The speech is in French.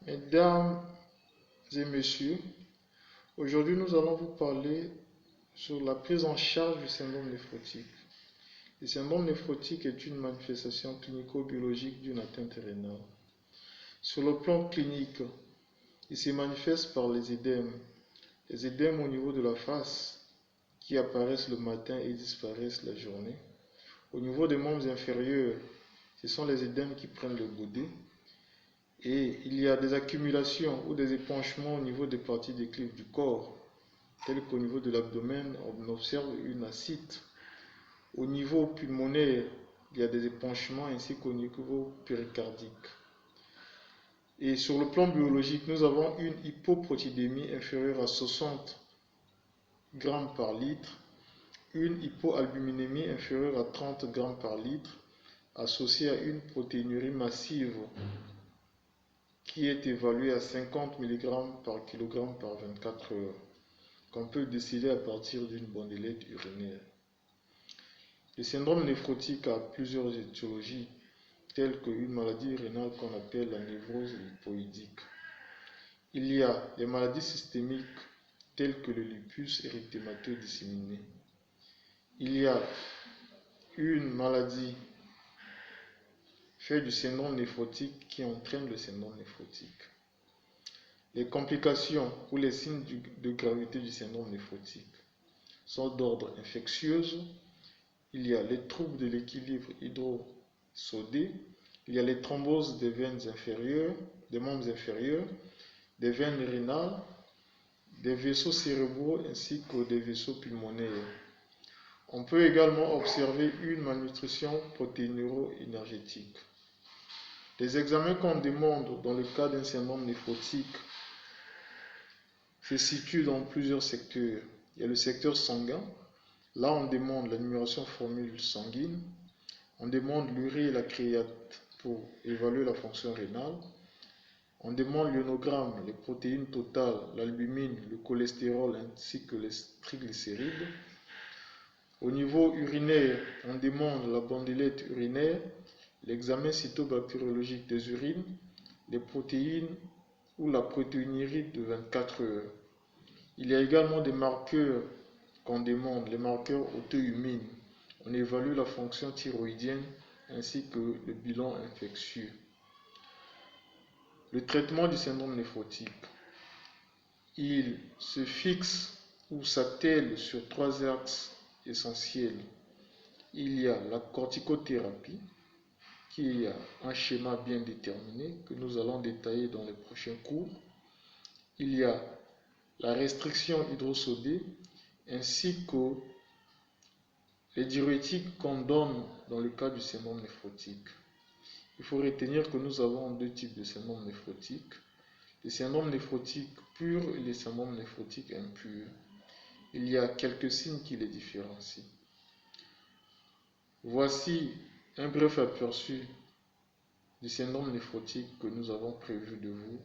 Mesdames et messieurs, aujourd'hui nous allons vous parler sur la prise en charge du syndrome néphrotique. Le syndrome néphrotique est une manifestation clinico-biologique d'une atteinte rénale. Sur le plan clinique, il se manifeste par les édèmes au niveau de la face qui apparaissent le matin et disparaissent la journée. Au niveau des membres inférieurs, ce sont les édèmes qui prennent le boudet. Et il y a des accumulations ou des épanchements au niveau des parties déclives du corps, telles qu'au niveau de l'abdomen, on observe une ascite. Au niveau pulmonaire, il y a des épanchements ainsi qu'au niveau péricardique. Et sur le plan biologique, nous avons une hypoprotidémie inférieure à 60 grammes par litre, une hypoalbuminémie inférieure à 30 grammes par litre, associée à une protéinurie massive qui est évalué à 50 mg par kg par 24 heures, qu'on peut décider à partir d'une bandelette urinaire. Le syndrome néphrotique a plusieurs étiologies, telles qu'une maladie rénale qu'on appelle la névrose lipoïdique. Il y a les maladies systémiques, telles que le lupus érythémateux disséminé. Il y a une maladie fait du syndrome néphrotique qui entraîne le syndrome néphrotique. Les complications ou les signes de gravité du syndrome néphrotique sont d'ordre infectieux. Il y a les troubles de l'équilibre hydrosodé, il y a les thromboses des veines inférieures, des membres inférieurs, des veines rénales, des vaisseaux cérébraux ainsi que des vaisseaux pulmonaires. On peut également observer une malnutrition protéinuro-énergétique. Les examens qu'on demande dans le cas d'un syndrome néphrotique se situent dans plusieurs secteurs. Il y a le secteur sanguin. Là, on demande la numération formule sanguine. On demande l'urée et la créate pour évaluer la fonction rénale. On demande l'ionogramme, les protéines totales, l'albumine, le cholestérol ainsi que les triglycérides. Au niveau urinaire, on demande la bandelette urinaire, l'examen cytobactériologique des urines, les protéines ou la protéinurie de 24 heures. Il y a également des marqueurs qu'on demande, les marqueurs auto-immunes. On évalue la fonction thyroïdienne ainsi que le bilan infectieux. Le traitement du syndrome néphrotique, il se fixe ou s'attelle sur 3 axes essentiels. Il y a la corticothérapie, qui a un schéma bien déterminé que nous allons détailler dans les prochains cours. Il y a la restriction hydrosodée ainsi que les diurétiques qu'on donne dans le cas du syndrome néphrotique. Il faut retenir que nous avons deux types de syndrome néphrotique. Les syndromes néphrotiques purs et les syndromes néphrotiques impurs. Il y a quelques signes qui les différencient. Voici un bref aperçu du syndrome néphrotique que nous avons prévu de vous